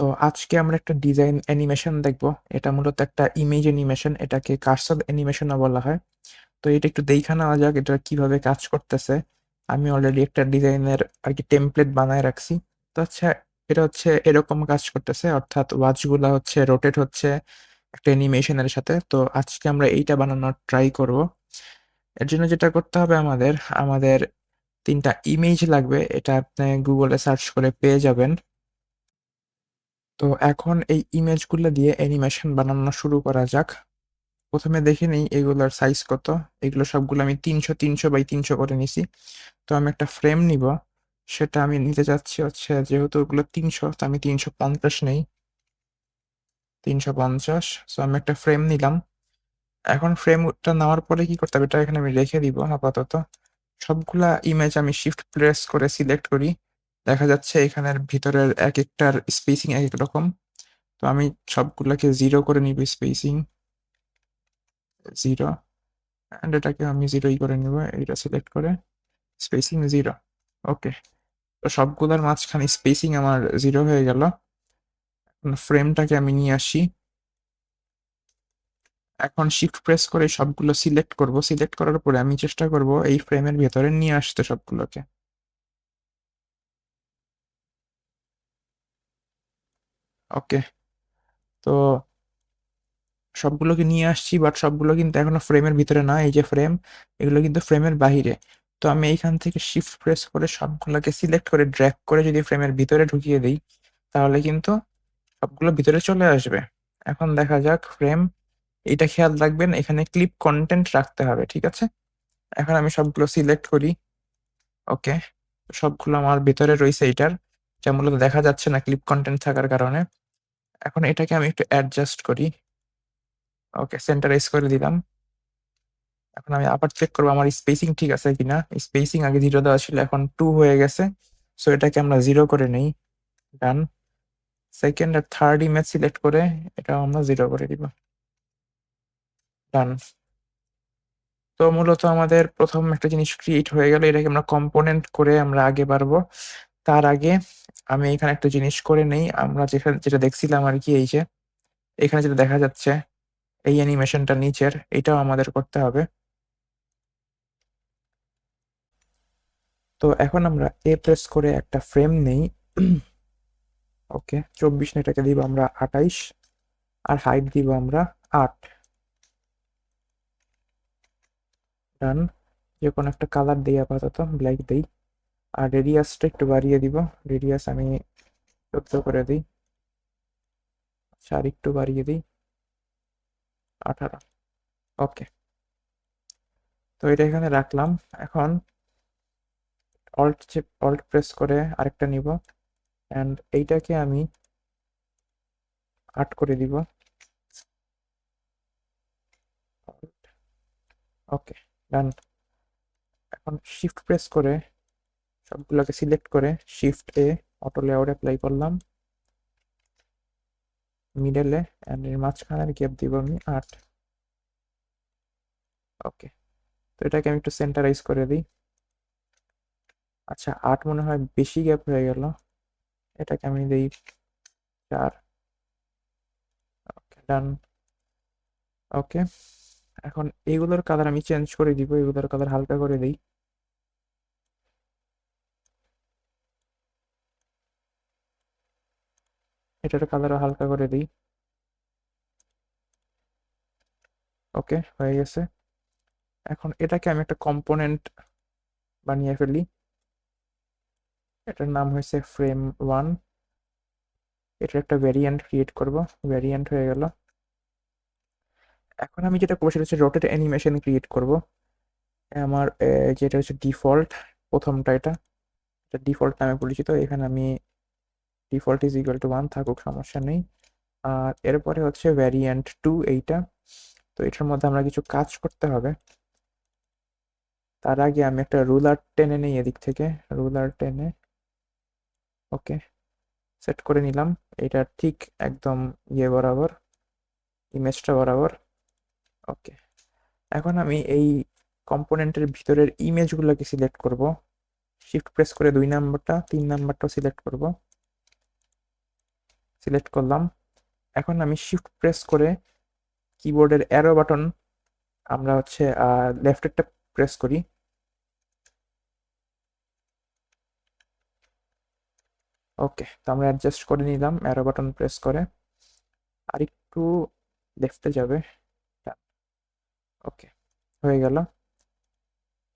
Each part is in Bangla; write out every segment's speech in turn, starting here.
তো আজকে আমরা একটা ডিজাইন অ্যানিমেশন দেখব। এটা মূলত একটা ইমেজ অ্যানিমেশন। এটাকে কার্সর অ্যানিমেশনও বলা হয়। তো এটা একটু দেইখা নেওয়া যাক এটা কিভাবে কাজ করতেছে। আমি অলরেডি একটা ডিজাইনের আরকি টেমপ্লেট বানায় রাখছি। তো আচ্ছা, এটা হচ্ছে এরকম কাজ করতেছে, অর্থাৎ ওয়াচগুলা হচ্ছে রোটেট হচ্ছে একটা অ্যানিমেশনের সাথে। তো আজকে আমরা এইটা বানানোর ট্রাই করব। এর জন্য যেটা করতে হবে আমাদের ৩ টা ইমেজ লাগবে। এটা আপনি গুগলে সার্চ করে পেয়ে যাবেন। তো এখন এই ইমেজগুলো দিয়ে অ্যানিমেশন বানানো শুরু করা যাক। ১ম এ দেখে নেই এগুলার সাইজ কত। এগুলো সবগুলো আমি ৩০০, ৩০০ বাই ৩০০ করে নিছি। তো আমি একটা ফ্রেম নিবো। সেটা আমি নিতে চাচ্ছি হচ্ছে, যেহেতু ওগুলো ৩০০, তো আমি ৩৫০ নেই। ৩৫০। সো আমি একটা ফ্রেম নিলাম। এখন ফ্রেমটা নেওয়ার পরে কি করতে হবে? এটা এখানে আমি রেখে দিব আপাতত। সবগুলা ইমেজ আমি শিফট প্রেস করে সিলেক্ট করি। দেখা যাচ্ছে এখানের ভিতরের একেকটার স্পেসিং একেক রকম। তো আমি সবগুলাকে 0 করে নিব স্পেসিং। 0 অ্যান্ড এটাকে আমি 0ই করে নিব। এটা সিলেক্ট করে স্পেসিং 0। ওকে। তো সবগুলার মাঝখানে স্পেসিং আমার 0 হয়ে গেল। এখন ফ্রেমটাকে আমি নিয়ে আসি। এখন শিফট প্রেস করে সবগুলো সিলেক্ট করব। সিলেক্ট করার পরে আমি চেষ্টা করব এই ফ্রেমের ভেতরে নিয়ে আসতে সবগুলোকে। ওকে। তো সবগুলোকে নিয়ে আসছি, বাট সবগুলো কিন্তু এখনো ফ্রেমের ভিতরে না। এই যে ফ্রেম, এগুলো কিন্তু ফ্রেমের বাহিরে। তো আমি এইখান থেকে শিফট প্রেস করে সবগুলোকে সিলেক্ট করে ড্র্যাগ করে যদি ফ্রেমের ভিতরে ঢুকিয়ে দিই, তাহলে কিন্তু সবগুলো ভিতরে চলে আসবে। এখন দেখা যাক ফ্রেম। এটা খেয়াল রাখবেন, এখানে ক্লিপ কন্টেন্ট রাখতে হবে, ঠিক আছে? এখন আমি সবগুলো সিলেক্ট করি। ওকে। সবগুলো আমার ভিতরে রইছে এইটার। যা মূলত দেখা যাচ্ছে না ক্লিপ কন্টেন্ট থাকার কারণে। এখন এটাকে আমি একটু অ্যাডজাস্ট করি। ওকে, সেন্টারাইজ করে দিলাম। এখন আমি আবার চেক করব আমার স্পেসিং ঠিক আছে কিনা। স্পেসিং আগে 0 দেওয়া ছিল, এখন 2 হয়ে গেছে। সো এটাকে আমরা 0 করে নেই। ডান। সেকেন্ড আর থার্ড ইমেজ সিলেক্ট করে এটাও আমরা 0 করে দিব। ডান। তো মূলত আমাদের ১ম একটা জিনিস ক্রিয়েট হয়ে গেল। এটাকে আমরা কম্পোনেন্ট করে আমরা আগে বাড়বো। তার আগে আমি এখানে একটা জিনিস করে নেই। আমরা যেটা দেখছিলাম আরকি, এই যে এখানে যেটা দেখা যাচ্ছে এই অ্যানিমেশনটা নিচের, এটাও আমাদের করতে হবে। তো এখন আমরা প্রেস করে একটা ফ্রেম নেই। ওকে, ২৪ না, এটাকে দিব আমরা ২৮ আর হাইট দিব আমরা ৮। ডান। যেকোনো একটা কালার দেই, আপাতত ব্ল্যাক দেই। আর রেডিয়াসটা একটু বাড়িয়ে দিব। রেডিয়াস আমি ১৪ করে দিই। আচ্ছা, আরেকটু বাড়িয়ে দিই, ১৮। ওকে। তো এটা এখানে রাখলাম। এখন অল্ট প্রেস করে আরেকটা নিব অ্যান্ড এইটাকে আমি ৮ করে দিব। ওকে, ডান। এখন শিফট প্রেস করে সবগুলোকে সিলেক্ট করে শিফট অটো লেআউট অ্যাপ্লাই করলাম মিডলে, অ্যান্ড এর মাঝখানের গ্যাপ দিব আমি ৮। ওকে। তো এটাকে আমি একটু সেন্টারাইজ করে দিই। আচ্ছা, ৮ মনে হয় বেশি গ্যাপ হয়ে গেল। এটাকে আমি দিই ৪। ওকে, ডান। ওকে। এখন এইগুলোর কালার আমি চেঞ্জ করে দিব, এগুলোর কালার হালকা করে দিই। এটার কালারও হালকা করে দিই। ওকে, হয়ে গেছে। এখন এটাকে আমি একটা কম্পোনেন্ট বানিয়ে ফেলি। এটার নাম হয়েছে ফ্রেম 1। এটার একটা ভ্যারিয়েন্ট ক্রিয়েট করব। ভ্যারিয়েন্ট হয়ে গেল। এখন আমি যেটা করবো সেটা হচ্ছে রোটেট অ্যানিমেশন ক্রিয়েট করব। আমার যেটা হচ্ছে ডিফল্ট, প্রথমটা এটা ডিফল্ট নামে পরিচিত। এখানে আমি ডিফল্ট ইজ ইকুয়াল টু 1 থাকুক, সমস্যা নেই। আর এরপরে হচ্ছে ভ্যারিয়েন্ট 2 এইটা। তো এটার মধ্যে আমরা কিছু কাজ করতে হবে। তার আগে আমি একটা রুলার টেনে নিই এদিক থেকে। রুলার টেনে ওকে সেট করে নিলাম। এটা ঠিক একদম বরাবর, ইমেজটা বরাবর। ওকে। এখন আমি এই কম্পোনেন্টের ভিতরের ইমেজগুলোকে সিলেক্ট করব। শিফট প্রেস করে 2 নাম্বারটা 3 নাম্বারটাও সিলেক্ট করব। সিলেক্ট করলাম। এখন আমি শিফট প্রেস করে কিবোর্ডের অ্যারো বাটন আমরা হচ্ছে লেফটেরটা প্রেস করি। ওকে, তো আমরা অ্যাডজাস্ট করে নিলাম অ্যারো বাটন প্রেস করে। আর একটু লেফটে যাবে। ওকে, হয়ে গেল।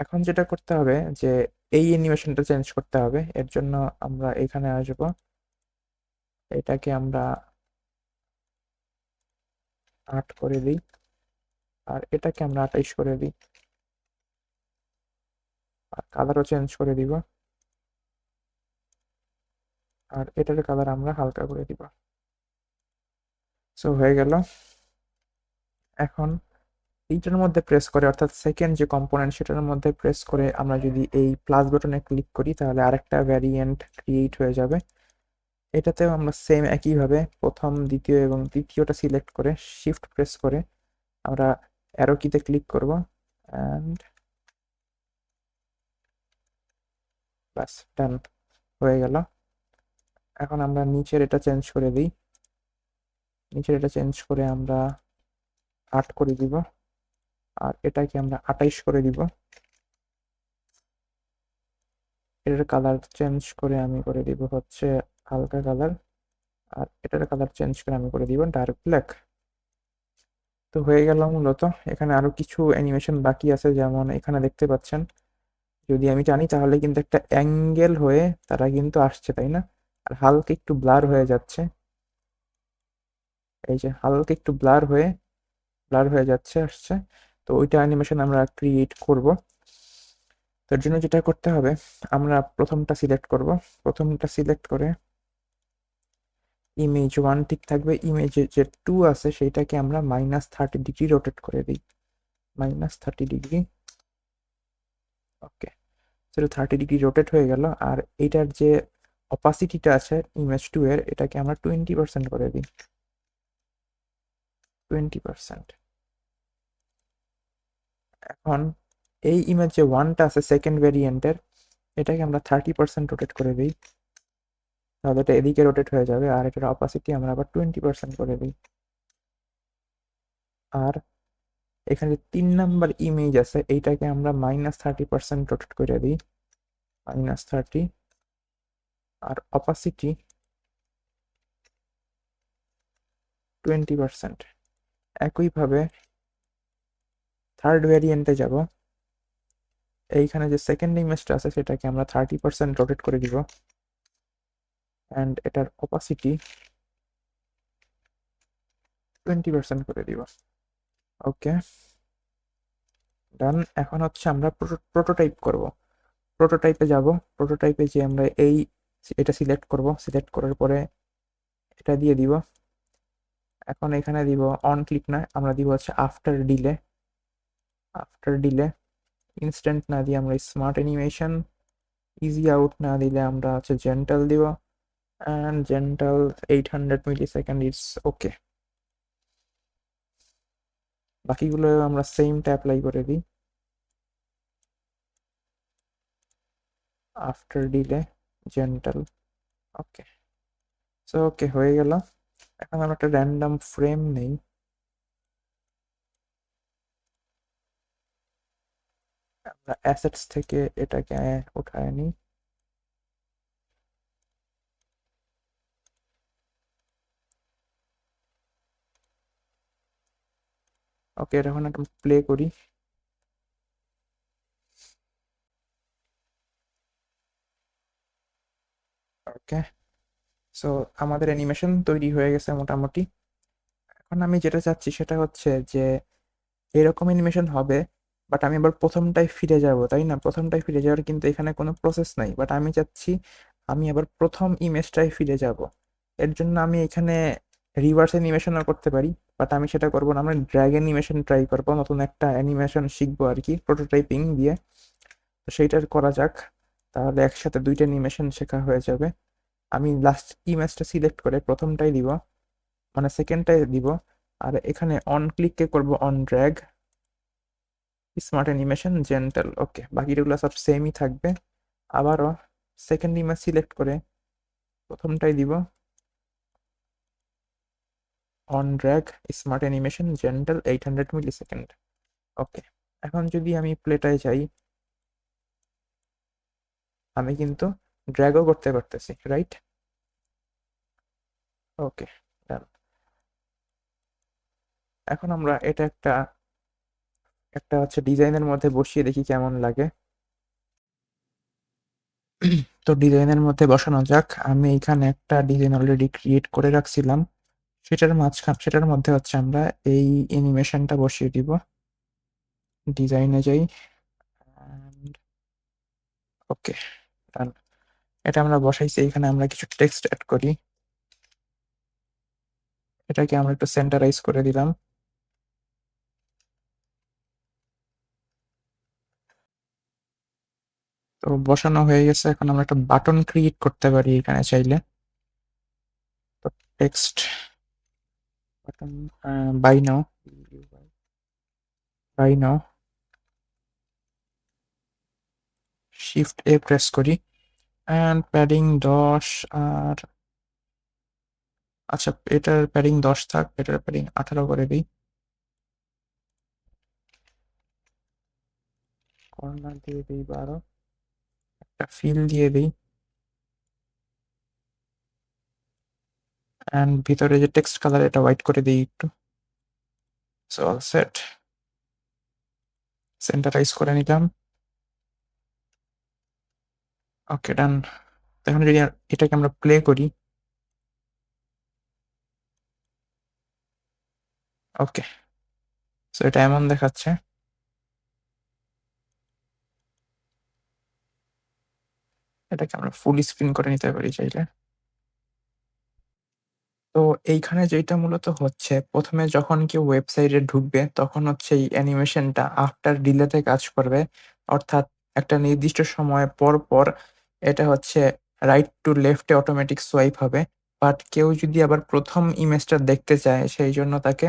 এখন যেটা করতে হবে যে এই অ্যানিমেশনটা চেঞ্জ করতে হবে। এর জন্য আমরা এখানে আসব, এটাকে আমরা 8 করে দিই, আর এটাকে আমরা 28 করে দিই, আর কালারও চেঞ্জ করে দিব, আর এটার কালার আমরা হালকা করে দিব। সো হয়ে গেল। এখন এইটার মধ্যে প্রেস করে, অর্থাৎ সেকেন্ড যে কম্পোনেন্ট সেটার মধ্যে প্রেস করে আমরা যদি এই প্লাস বাটনে ক্লিক করি তাহলে আরেকটা ভ্যারিয়েন্ট ক্রিয়েট হয়ে যাবে। এটাতেও আমরা সেম একইভাবে প্রথম, দ্বিতীয় এবং তৃতীয়টা সিলেক্ট করে শিফট প্রেস করে আমরা অ্যারো কিতে ক্লিক করব, অ্যান্ড ব্যাস, ডান, হয়ে গেল। এখন আমরা নিচের এটা চেঞ্জ করে দিই, নিচের এটা চেঞ্জ করে আমরা 8 করে দিব, আর এটাকে আমরা 28 করে দিব। এটার কালার চেঞ্জ করে আমি করে দিব হচ্ছে হালকা কালার, আর এটার কালার চেঞ্জ করে আমি করে দিব ডার্ক ব্ল্যাক। তো হয়ে গেল মূলত। এখানে আরো কিছু অ্যানিমেশন বাকি আছে, যেমন এখানে দেখতে পাচ্ছেন যদি আমি টানি তাহলে কিন্তু একটা অ্যাঙ্গেল হয়ে তারা কিন্তু আসছে, তাই না? আর হালকা একটু ব্লার হয়ে যাচ্ছে, এই যে হালকা একটু ব্লার হয়ে যাচ্ছে, আসছে। তো ওইটা অ্যানিমেশন আমরা ক্রিয়েট করব। তার জন্য যেটা করতে হবে, আমরা প্রথমটা সিলেক্ট করব, প্রথমটা সিলেক্ট করে ইমেজ 1 ঠিক থাকবে, ইমেজে যে 2 আছে সেইটাকে আমরা -30 ডিগ্রি রোটেট করে দিই, -30 ডিগ্রি। ওকে, সেটা 30 ডিগ্রি রোটেট হয়ে গেল। আর এইটার যে অপাসিটিটা আছে ইমেজ 2 এর, এটাকে আমরা 20% করে দিই, 20%। এখন এই ইমেজ যে 1টা আছে সেকেন্ড ভেরিয়েন্টের, এটাকে আমরা 30% রোটেট করে দিই, তাহলে এটা এদিকে রোটেট হয়ে যাবে। আর এটার অপাসিটি আমরা আবার 20% করে দিই। আর এখানে যে 3 নাম্বার ইমেজ আছে এইটাকে আমরা -30% রোটেট করে দিই, -30। আর অপাসিটি 20%। একইভাবে থার্ড ভ্যারিয়েন্টে যাব, এইখানে যে সেকেন্ড ইমেজটা আছে সেটাকে আমরা 30% রোটেট করে দিব, অ্যান্ড এটার অপাসিটি 20% করে দিব। ওকে, ডান। এখন হচ্ছে আমরা প্রোটোটাইপ করব। প্রোটোটাইপে যাব, প্রোটোটাইপে যে আমরা এটা সিলেক্ট করব, সিলেক্ট করার পরে এটা দিয়ে দিব। এখন এখানে দিব অন ক্লিক না, আমরা দিব হচ্ছে after delay, after delay. Instant না দিয়ে আমরা স্মার্ট অ্যানিমেশন, ইজি আউট না দিলে আমরা হচ্ছে জেন্টাল দিব, and gentle 800 millisecond it's okay. বাকিগুলো আমরা সেমটা অ্যাপ্লাই করে দিই, after delay, gentle. Okay, so okay, হয়ে গেল। এখন আমরা একটা র্যান্ডম ফ্রেম নেই, আমরা অ্যাসেটস থেকে এটাকে উঠায় নিই। ওকে, এটা এখন একটা প্লে করি। ওকে, সো আমাদের অ্যানিমেশন তৈরি হয়ে গেছে মোটামুটি। এখন আমি যেটা চাচ্ছি সেটা হচ্ছে যে এরকম অ্যানিমেশন হবে, বাট আমি আবার প্রথমটায় ফিরে যাব, তাই না? প্রথমটায় ফিরে যাওয়ার কিন্তু এখানে কোনো প্রসেস নাই, বাট আমি চাচ্ছি আমি আবার প্রথম ইমেজটায় ফিরে যাব। এর জন্য আমি এখানে রিভার্স অ্যানিমেশনও করতে পারি, বাট আমি সেটা করবো না, আমরা ড্র্যাগ অ্যানিমেশন ট্রাই করবো, নতুন একটা অ্যানিমেশন শিখবো আর কি প্রোটোটাইপিং দিয়ে। তো সেইটার করা যাক, তাহলে একসাথে দুইটা অ্যানিমেশন শেখা হয়ে যাবে। আমি লাস্ট ইমেজটা সিলেক্ট করে প্রথমটাই দিব, মানে সেকেন্ডটাই দিব। আর এখানে অন ক্লিককে করব on drag, smart animation, gentle. Okay, বাকিগুলো সব সেমই থাকবে। আবারও সেকেন্ড ইমেজ সিলেক্ট করে প্রথমটাই দিব, on drag smart animation gentle 800 millisecond. Okay, এখন যদি আমি প্লেটায় যাই, আমি কিন্তু ড্র্যাগও করতে পারতেছি, রাইট? ওকে, ডান। এখন আমরা এটা একটা একটা হচ্ছে ডিজাইনের মধ্যে বসিয়ে দেখি কেমন লাগে। তো ডিজাইনের মধ্যে বসানো যাক। আমি এখানে একটা ডিজাইন অলরেডি ক্রিয়েট করে রাখছিলাম, সেটার মধ্যে হচ্ছে আমরা এই অ্যানিমেশনটা বসিয়ে দিব। ডিজাইনে যাই, ওকে, ডান। এটা আমরা বসাইছি, এখানে আমরা কিছু টেক্সট অ্যাড করি। এটাকে আমরা একটু সেন্টারাইজ করে দিলাম। তো বসানো হয়ে গেছে, এখন আমরা একটা বাটন ক্রিয়েট করতে পারি এখানে চাইলে। তো text button, by now, by now, shift এ প্রেস করি, অ্যান্ড প্যাডিং 10। আর আচ্ছা, এটার প্যাডিং 10 থাক, এটার প্যাডিং 18 করে দিই। কর্নার দিয়ে দিই 12, একটা ফিল দিয়ে দিই, অ্যান্ড ভিতরে যে টেক্সট কালার এটা হোয়াইট করে দিই একটু। সো অল সেট, সেন্টারাইজ করে নিলাম। ওকে, ডান। এখন যদি এটাকে আমরা প্লে করি, ওকে, সো এটা এমন দেখাচ্ছে। এটাকে আমরা ফুল স্ক্রিন করে নিতে পারি চাইলে। তো এইখানে যেটা মূলত হচ্ছে, প্রথমে যখন কেউ ওয়েবসাইটে ঢুকবে তখন হচ্ছে এই অ্যানিমেশনটা আফটার ডিলেতে কাজ করবে। অর্থাৎ একটা নির্দিষ্ট সময় পর, পর এটা হচ্ছে রাইট টু লেফটে অটোমেটিক সোয়াইপ হবে। বাট কেউ যদি আবার ১ম ইমেজটা দেখতে চায়, সেইজন্য তাকে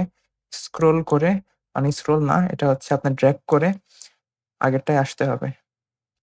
স্ক্রল করে, মানে স্ক্রল না, এটা হচ্ছে আপনার ড্র্যাগ করে আগেরটায় আসতে হবে।